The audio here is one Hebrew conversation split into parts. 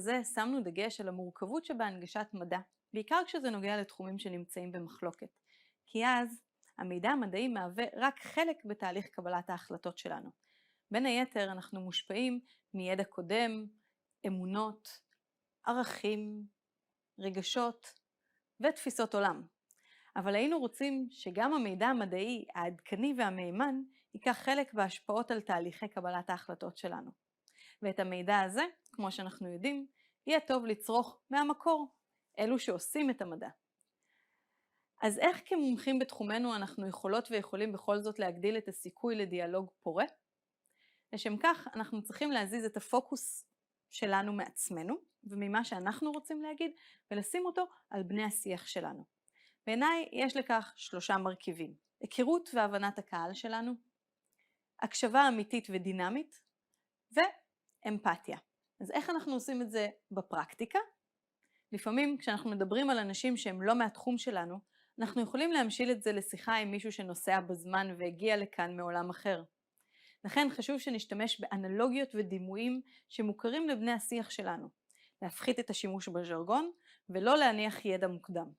הזה שמנו דגש על המורכבות שבהנגשת מדע, בעיקר כשזה נוגע לתחומים שנמצאים במחלוקת. כי אז המידע המדעי מהווה רק חלק בתהליך קבלת ההחלטות שלנו. בין היתר אנחנו מושפעים מידע קודם, אמונות, ערכים, רגשות ותפיסות עולם. אבל היינו רוצים שגם המידע המדעי העדכני והמהימן ייקח חלק בהשפעות על תהליכי קבלת ההחלטות שלנו. ואת המידע הזה, כמו שאנחנו יודעים, יהיה טוב לצרוך מהמקור, אלו שעושים את המדע. אז איך כמומחים בתחומנו אנחנו יכולות ויכולים בכל זאת להגדיל את הסיכוי לדיאלוג פורה? לשם כך אנחנו צריכים להזיז את הפוקוס שלנו מעצמנו וממה שאנחנו רוצים להגיד ולשים אותו על בני השיח שלנו. בעיניי יש לכך 3 מרכיבים: היכרות והבנת הקהל שלנו, הקשבה אמיתית ודינמית ואמפתיה. אז איך אנחנו עושים את זה בפרקטיקה? לפעמים כשאנחנו מדברים על אנשים שהם לא מהתחום שלנו, אנחנו יכולים להמשיל את זה לשיחה עם מישהו שנוסע בזמן והגיע לכאן מעולם אחר. לכן חשוב שנשתמש באנלוגיות ודימויים שמוכרים לבני השיח שלנו, להפחית את השימוש בז'רגון ולא להניח ידע מוקדם.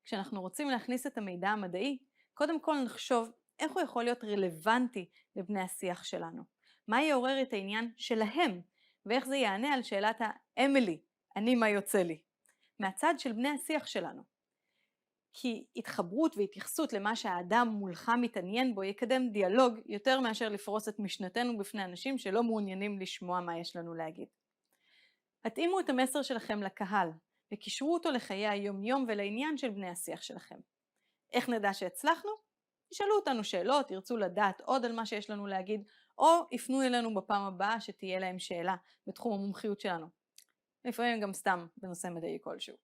כשאנחנו רוצים להכניס את המידע המדעי, קודם כל נחשוב איך הוא יכול להיות רלוונטי לבני השיח שלנו. מה יעורר את העניין שלהם, ואיך זה יענה על שאלת האמילי, אני מה יוצא לי, מהצד של בני השיח שלנו. כי התחברות והתייחסות למה שהאדם מולך מתעניין בו יקדם דיאלוג יותר מאשר לפרוס את משנתנו בפני אנשים שלא מעוניינים לשמוע מה יש לנו להגיד. התאימו את המסר שלכם לקהל וקישרו אותו לחיי היום-יום ולעניין של בני השיח שלכם. איך נדע שהצלחנו? תשאלו אותנו שאלות, ירצו לדעת עוד על מה שיש לנו להגיד, או יפנו אלינו בפעם הבאה שתהיה להם שאלה בתחום המומחיות שלנו. לפעמים גם סתם בנושא מדעי כלשהו.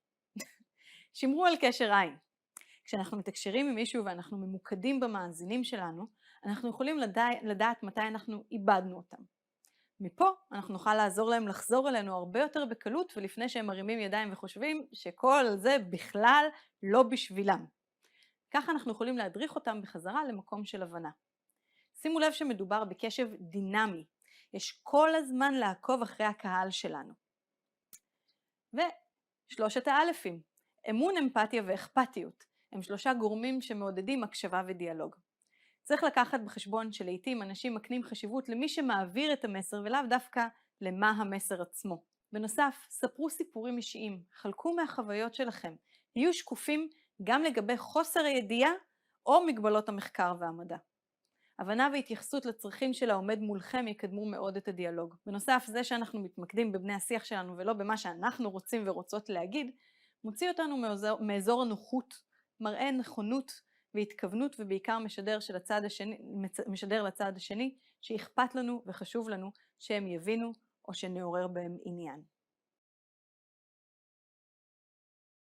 שמרו על קשר עין. כשאנחנו מתקשרים עם מישהו ואנחנו ממוקדים במאזינים שלנו, אנחנו יכולים לדעת מתי אנחנו איבדנו אותם. מפה אנחנו נוכל לעזור להם לחזור אלינו הרבה יותר בקלות ולפני שהם מרימים ידיים וחושבים שכל זה בכלל לא בשבילם. ככה אנחנו יכולים להדריך אותם בחזרה למקום של הבנה. שימו לב שמדובר בקשב דינמי. יש כל הזמן לעקוב אחרי הקהל שלנו. ושלושת האלפים, אמון, אמפתיה ואכפתיות, הם 3 גורמים שמעודדים הקשבה ודיאלוג. צריך לקחת בחשבון שלעיתים אנשים מקנים חשיבות למי שמעביר את המסר ולאו דווקא למה המסר עצמו. בנוסף, ספרו סיפורים אישיים, חלקו מהחוויות שלכם, יהיו שקופים גם לגבי חוסר הידיעה או מגבלות המחקר והמדע. הבנה והתייחסות לצרכים של העומד מולכם יקדמו מאוד את הדיאלוג. בנוסף, זה שאנחנו מתמקדים בבני השיח שלנו ולא במה שאנחנו רוצים ורוצות להגיד, מוציא אותנו מאזור הנוחות, מראה נכונות והתכוונות ובעיקר משדר לצד השני שאכפת לנו וחשוב לנו שהם יבינו או שנעורר בהם עניין.